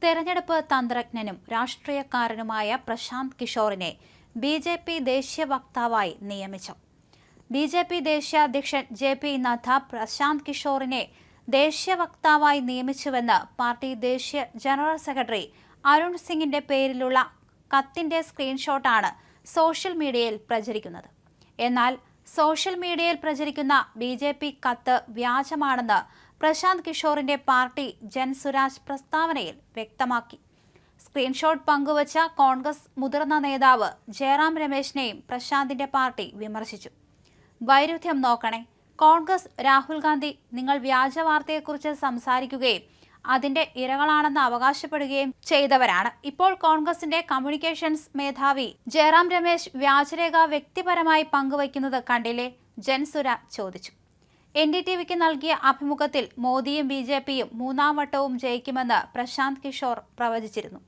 തെരഞ്ഞെടുപ്പ് തന്ത്രജ്ഞനും രാഷ്ട്രീയക്കാരനുമായ പ്രശാന്ത് കിഷോറിനെ ബി.ജെ.പി. ദേശീയ വക്താവായി നിയമിച്ചു. ബി.ജെ.പി. ദേശീയ അധ്യക്ഷൻ ജെ.പി. നദ്ദ പ്രശാന്ത് കിഷോറിനെ ദേശീയ വക്താവായി നിയമിച്ചുവെന്ന് പാർട്ടി ദേശീയ ജനറൽ സെക്രട്ടറി അരുൺ സിംഗിന്റെ പേരിലുള്ള കത്തിന്റെ സ്ക്രീൻഷോട്ടാണ് സോഷ്യൽ മീഡിയയിൽ പ്രചരിക്കുന്നത്. എന്നാൽ സോഷ്യൽ മീഡിയയിൽ പ്രചരിക്കുന്ന ബി.ജെ.പി. കത്ത് വ്യാജമാണെന്ന് പ്രശാന്ത് കിഷോറിന്റെ പാർട്ടി ജൻസുരാജ് പ്രസ്താവനയിൽ വ്യക്തമാക്കി. സ്ക്രീൻഷോട്ട് പങ്കുവച്ച കോൺഗ്രസ് മുതിർന്ന നേതാവ് ജയറാം രമേശിനെയും പ്രശാന്തിന്റെ പാർട്ടി വിമർശിച്ചു. വൈരുദ്ധ്യം നോക്കണേ, കോൺഗ്രസ് രാഹുൽ ഗാന്ധി നിങ്ങൾ വ്യാജ വാർത്തയെക്കുറിച്ച് സംസാരിക്കുകയും അതിന്റെ ഇരകളാണെന്ന് അവകാശപ്പെടുകയും ചെയ്തവരാണ്. ഇപ്പോൾ കോൺഗ്രസിന്റെ കമ്മ്യൂണിക്കേഷൻസ് മേധാവി ജയറാം രമേശ് വ്യാജരേഖ വ്യക്തിപരമായി പങ്കുവയ്ക്കുന്നത് കണ്ടില്ലേ? ജൻസുരാജ് ചോദിച്ചു. NDTVക്ക് നൽകിയ അഭിമുഖത്തിൽ മോദിയും ബി.ജെ.പിയും മൂന്നാം വട്ടവും ജയിക്കുമെന്ന് പ്രശാന്ത് കിഷോർ പ്രവചിച്ചിരുന്നു.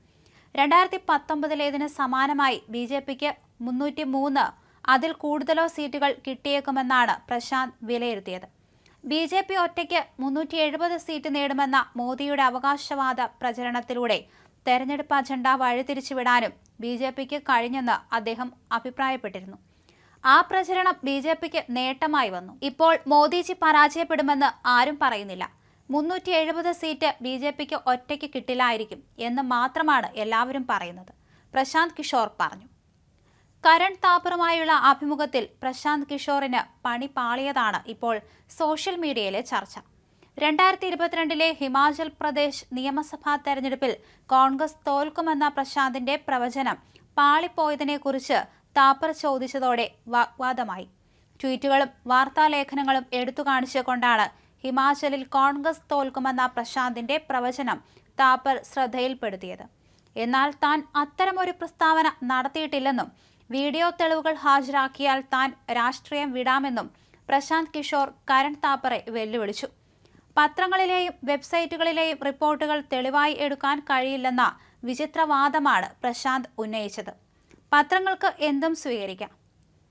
2019 സമാനമായി ബി.ജെ.പിക്ക് 303 അതിൽ കൂടുതലോ സീറ്റുകൾ കിട്ടിയേക്കുമെന്നാണ് പ്രശാന്ത് വിലയിരുത്തിയത്. ബി.ജെ.പി. ഒറ്റയ്ക്ക് 370 സീറ്റ് നേടുമെന്ന മോദിയുടെ അവകാശവാദ പ്രചരണത്തിലൂടെ തെരഞ്ഞെടുപ്പ് അജണ്ട വഴിതിരിച്ചുവിടാനും ബി.ജെ.പിക്ക് കഴിഞ്ഞെന്ന് അദ്ദേഹം അഭിപ്രായപ്പെട്ടിരുന്നു. ആ പ്രചരണം ബി.ജെ.പിക്ക് നേട്ടമായി വന്നു. ഇപ്പോൾ മോദിജി പരാജയപ്പെടുമെന്ന് ആരും പറയുന്നില്ല. 370 സീറ്റ് ബി.ജെ.പിക്ക് ഒറ്റയ്ക്ക് കിട്ടില്ലായിരിക്കും എന്ന് മാത്രമാണ് എല്ലാവരും പറയുന്നത്, പ്രശാന്ത് കിഷോർ പറഞ്ഞു. കരൺ താപ്പറുമായുള്ള അഭിമുഖത്തിൽ പ്രശാന്ത് കിഷോറിന് പണി പാളിയതാണ് ഇപ്പോൾ സോഷ്യൽ മീഡിയയിലെ ചർച്ച. 2022 ഹിമാചൽ പ്രദേശ് നിയമസഭാ തെരഞ്ഞെടുപ്പിൽ കോൺഗ്രസ് തോൽക്കുമെന്ന പ്രശാന്തിന്റെ പ്രവചനം പാളിപ്പോയതിനെക്കുറിച്ച് താപ്പർ ചോദിച്ചതോടെ വാഗ്വാദമായി. ട്വീറ്റുകളും വാർത്താലേഖനങ്ങളും എടുത്തു കാണിച്ചുകൊണ്ടാണ് ഹിമാചലിൽ കോൺഗ്രസ് തോൽക്കുമെന്ന പ്രശാന്തിന്റെ പ്രവചനം താപ്പർ ശ്രദ്ധയിൽപ്പെടുത്തിയത്. എന്നാൽ താൻ അത്തരമൊരു പ്രസ്താവന നടത്തിയിട്ടില്ലെന്നും വീഡിയോ തെളിവുകൾ ഹാജരാക്കിയാൽ താൻ രാഷ്ട്രീയം വിടാമെന്നും പ്രശാന്ത് കിഷോർ കരൺ താപ്പറെ വെല്ലുവിളിച്ചു. പത്രങ്ങളിലെയും വെബ്സൈറ്റുകളിലെയും റിപ്പോർട്ടുകൾ തെളിവായി എടുക്കാൻ കഴിയില്ലെന്ന വിചിത്രവാദമാണ് പ്രശാന്ത് ഉന്നയിച്ചത്. പത്രങ്ങൾക്ക് എന്തും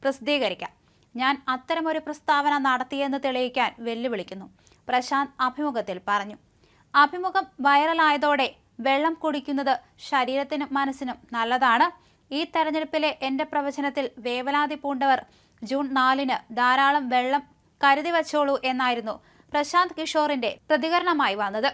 പ്രസിദ്ധീകരിക്കാം. ഞാൻ അത്തരമൊരു പ്രസ്താവന നടത്തിയെന്ന് തെളിയിക്കാൻ വെല്ലുവിളിക്കുന്നു, പ്രശാന്ത് അഭിമുഖത്തിൽ പറഞ്ഞു. അഭിമുഖം വൈറലായതോടെ വെള്ളം കുടിക്കുന്നത് ശരീരത്തിനും മനസ്സിനും നല്ലതാണ്. ഈ തെരഞ്ഞെടുപ്പിലെ എന്റെ പ്രവചനത്തിൽ വേവലാതി പൂണ്ടവർ ജൂൺ 4 ധാരാളം വെള്ളം കരുതി വച്ചോളൂ എന്നായിരുന്നു പ്രശാന്ത് കിഷോറിന്റെ പ്രതികരണമായി വന്നത്.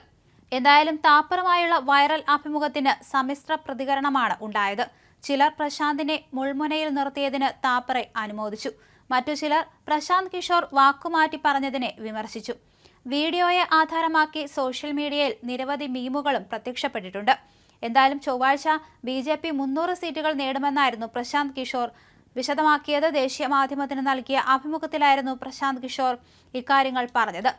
എന്തായാലും താപ്പറുമായുള്ള വൈറൽ അഭിമുഖത്തിന് സമ്മിശ്ര പ്രതികരണമാണ് ഉണ്ടായത്. ചിലർ പ്രശാന്തിനെ മുൾമുനയിൽ നിർത്തിയതിന് താപ്പറെ അനുമോദിച്ചു. മറ്റു ചിലർ പ്രശാന്ത് കിഷോർ വാക്കുമാറ്റി പറഞ്ഞതിനെ വിമർശിച്ചു. വീഡിയോയെ ആധാരമാക്കി സോഷ്യൽ മീഡിയയിൽ നിരവധി മീമുകളും പ്രത്യക്ഷപ്പെട്ടിട്ടുണ്ട്. എന്തായാലും ചൊവ്വാഴ്ച ബി.ജെ.പി. 300 സീറ്റുകൾ നേടുമെന്നായിരുന്നു പ്രശാന്ത് കിഷോർ വിശദമാക്കിയത്. ദേശീയ മാധ്യമത്തിന് നൽകിയ അഭിമുഖത്തിലായിരുന്നു പ്രശാന്ത് കിഷോർ ഇക്കാര്യങ്ങൾ പറഞ്ഞത്.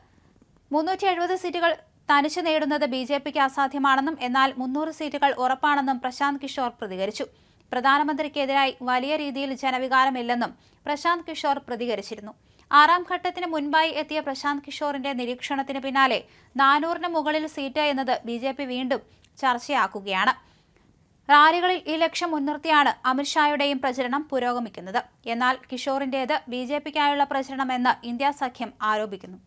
370 സീറ്റുകൾ തനിച്ച് നേടുന്നത് ബി.ജെ.പിക്ക് അസാധ്യമാണെന്നും എന്നാൽ 300 സീറ്റുകൾ ഉറപ്പാണെന്നും പ്രശാന്ത് കിഷോർ പ്രതികരിച്ചു. പ്രധാനമന്ത്രിക്കെതിരായി വലിയ രീതിയിൽ ജനവികാരമില്ലെന്നും പ്രശാന്ത് കിഷോർ പ്രതികരിച്ചിരുന്നു. 6ാം ഘട്ടത്തിന് മുൻപായി എത്തിയ പ്രശാന്ത് കിഷോറിന്റെ നിരീക്ഷണത്തിന് പിന്നാലെ 400-ന് മുകളിൽ സീറ്റ് എന്നത് ബി.ജെ.പി. വീണ്ടും ചർച്ചയാക്കുകയാണ്. റാലികളിൽ ഈ ലക്ഷ്യം മുൻനിർത്തിയാണ് അമിത്ഷായുടെയും പ്രചരണം പുരോഗമിക്കുന്നത്. എന്നാൽ കിഷോറിന്റേത് ബി.ജെ.പിക്കായുള്ള പ്രചരണമെന്ന് ഇന്ത്യ സഖ്യം ആരോപിക്കുന്നു.